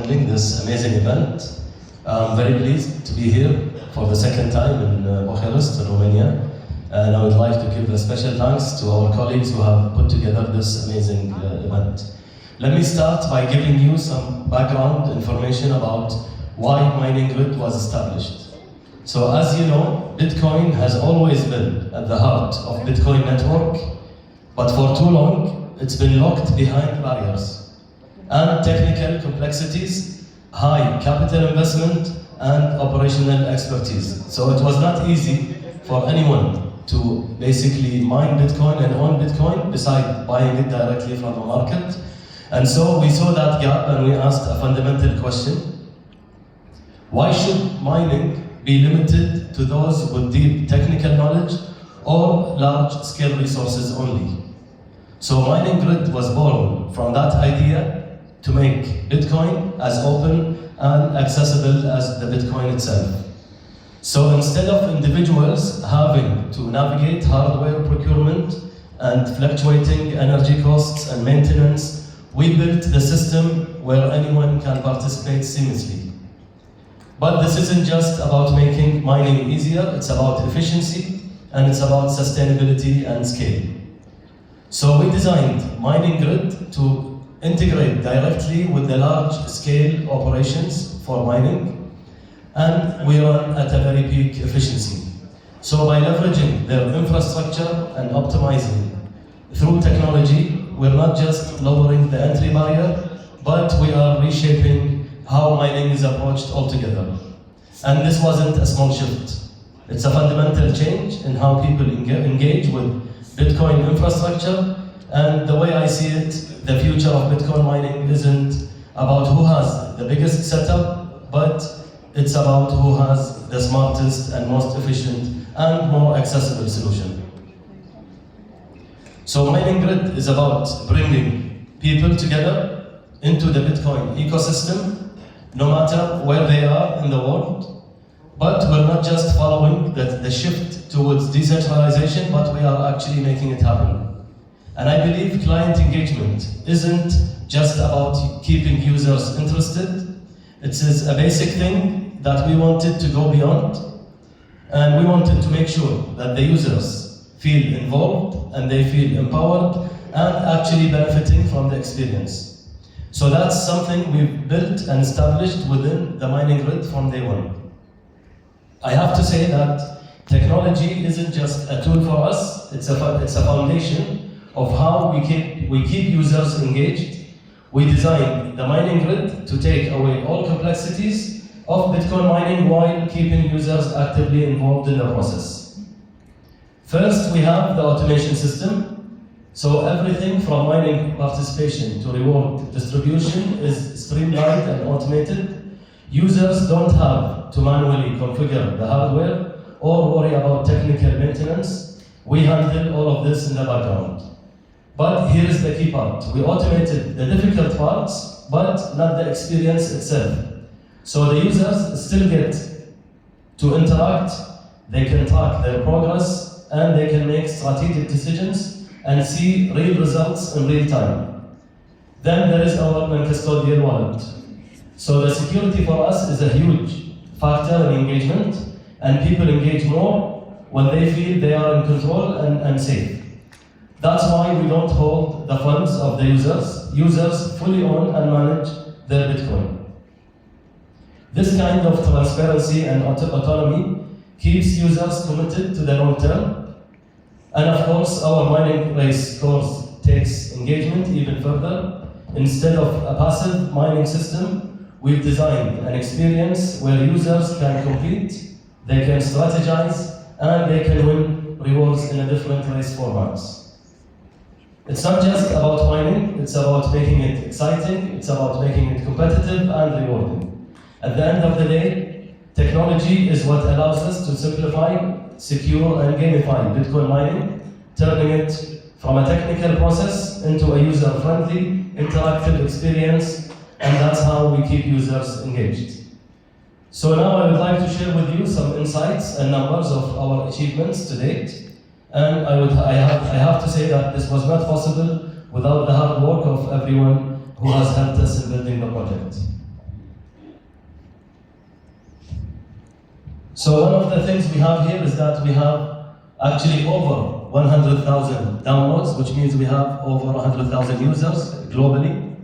handling this amazing event. I'm very pleased to be here for the second time in Bucharest, Romania. And I would like to give a special thanks to our colleagues who have put together this amazing event. Let me start by giving you some background information about why Mining Grid was established. So as you know, Bitcoin has always been at the heart of Bitcoin network, but for too long, it's been locked behind barriers and technical complexities, high capital investment, and operational expertise. So it was not easy for anyone to basically mine Bitcoin and own Bitcoin besides buying it directly from the market. And so we saw that gap and we asked a fundamental question. Why should mining be limited to those with deep technical knowledge or large-scale resources only? So Mining Grid was born from that idea to make Bitcoin as open and accessible as the Bitcoin itself. So instead of individuals having to navigate hardware procurement and fluctuating energy costs and maintenance, we built the system where anyone can participate seamlessly. But this isn't just about making mining easier, it's about efficiency and it's about sustainability and scale. So we designed Mining Grid to integrate directly with the large-scale operations for mining, and we run at a very peak efficiency. So by leveraging their infrastructure and optimizing through technology, we're not just lowering the entry barrier, but we are reshaping how mining is approached altogether. And this wasn't a small shift. It's a fundamental change in how people engage with Bitcoin infrastructure. And the way I see it, the future of Bitcoin mining isn't about who has the biggest setup, but it's about who has the smartest and most efficient and more accessible solution. So Mining Grid is about bringing people together into the Bitcoin ecosystem, no matter where they are in the world. But we're not just following the shift towards decentralization, but we are actually making it happen. And I believe client engagement isn't just about keeping users interested. It is a basic thing that we wanted to go beyond. And we wanted to make sure that the users feel involved and they feel empowered and actually benefiting from the experience. So that's something we've built and established within the Mining Grid from day one. I have to say that technology isn't just a tool for us, it's a foundation of how we keep users engaged. We designed the Mining Grid to take away all complexities of Bitcoin mining while keeping users actively involved in the process. First, we have the automation system. So everything from mining participation to reward distribution is streamlined and automated. Users don't have to manually configure the hardware or worry about technical maintenance. We handle all of this in the background. But here is the key part. We automated the difficult parts, but not the experience itself. So the users still get to interact, they can track their progress, and they can make strategic decisions and see real results in real time. Then there is our non-custodial wallet. So the security for us is a huge factor in engagement, and people engage more when they feel they are in control and safe. That's why we don't hold the funds of the users. Users fully own and manage their Bitcoin. This kind of transparency and autonomy keeps users committed to the long term. And of course, our mining race course takes engagement even further. Instead of a passive mining system, we've designed an experience where users can compete, they can strategize, and they can win rewards in a different race formats. It's not just about mining, it's about making it exciting, it's about making it competitive and rewarding. At the end of the day, technology is what allows us to simplify, secure and gamify Bitcoin mining, turning it from a technical process into a user-friendly, interactive experience, and that's how we keep users engaged. So now I would like to share with you some insights and numbers of our achievements to date. And I have to say that this was not possible without the hard work of everyone who has helped us in building the project. So one of the things we have here is that we have actually over 100,000 downloads, which means we have over 100,000 users globally.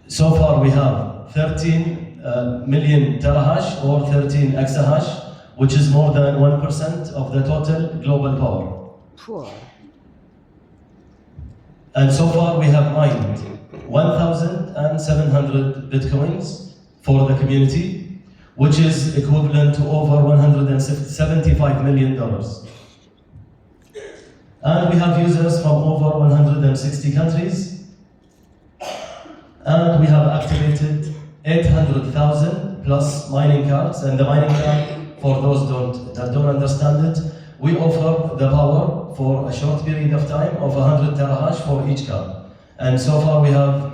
So far we have 13 million terahash or 13 exahash, which is more than 1% of the total global power. And so far we have mined 1,700 bitcoins for the community, which is equivalent to over $175 million. And we have users from over 160 countries. And we have activated 800,000 plus mining cards. And the mining card, for those that don't understand it, we offer the power for a short period of time of 100 terahash for each card. And so far we have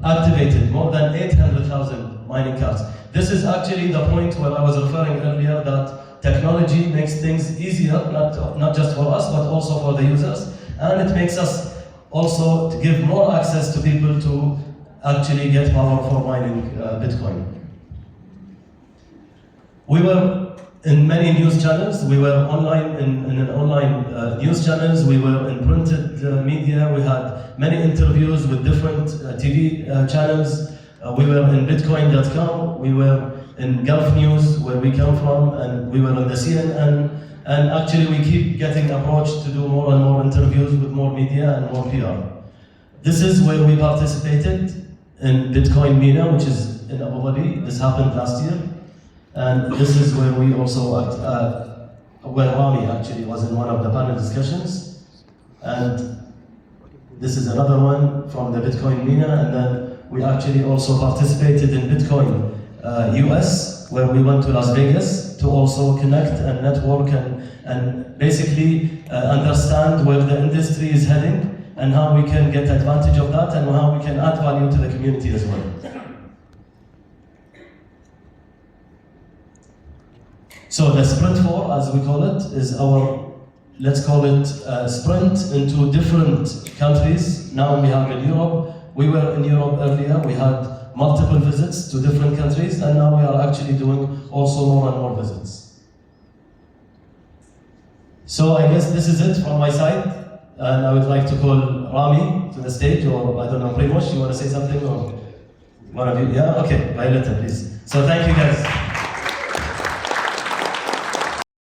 activated more than 800,000 mining cards. This is actually the point where I was referring earlier, that technology makes things easier, not just for us, but also for the users. And it makes us also to give more access to people to actually get power for mining Bitcoin. We were in many news channels. We were online in online news channels. We were in printed media. We had many interviews with different TV channels. We were in Bitcoin.com. We were in Gulf News, where we come from, and we were on the CNN. And actually, we keep getting approached to do more and more interviews with more media and more PR. This is where we participated in Bitcoin MENA, which is in Abu Dhabi. This happened last year. And this is where we also, where Rami actually was in one of the panel discussions. And this is another one from the Bitcoin MENA. And then we actually also participated in Bitcoin US, where we went to Las Vegas to also connect and network and basically understand where the industry is heading and how we can get advantage of that and how we can add value to the community as well. So the Sprint 4, as we call it, is our, let's call it sprint into different countries. Now we have in Europe. We were in Europe earlier. We had multiple visits to different countries, and now we are actually doing also more and more visits. So I guess this is it from my side. And I would like to call Rami to the stage, or I don't know, Primoz, you want to say something? Or one of you? Yeah? Okay, Violetta, please. So thank you guys.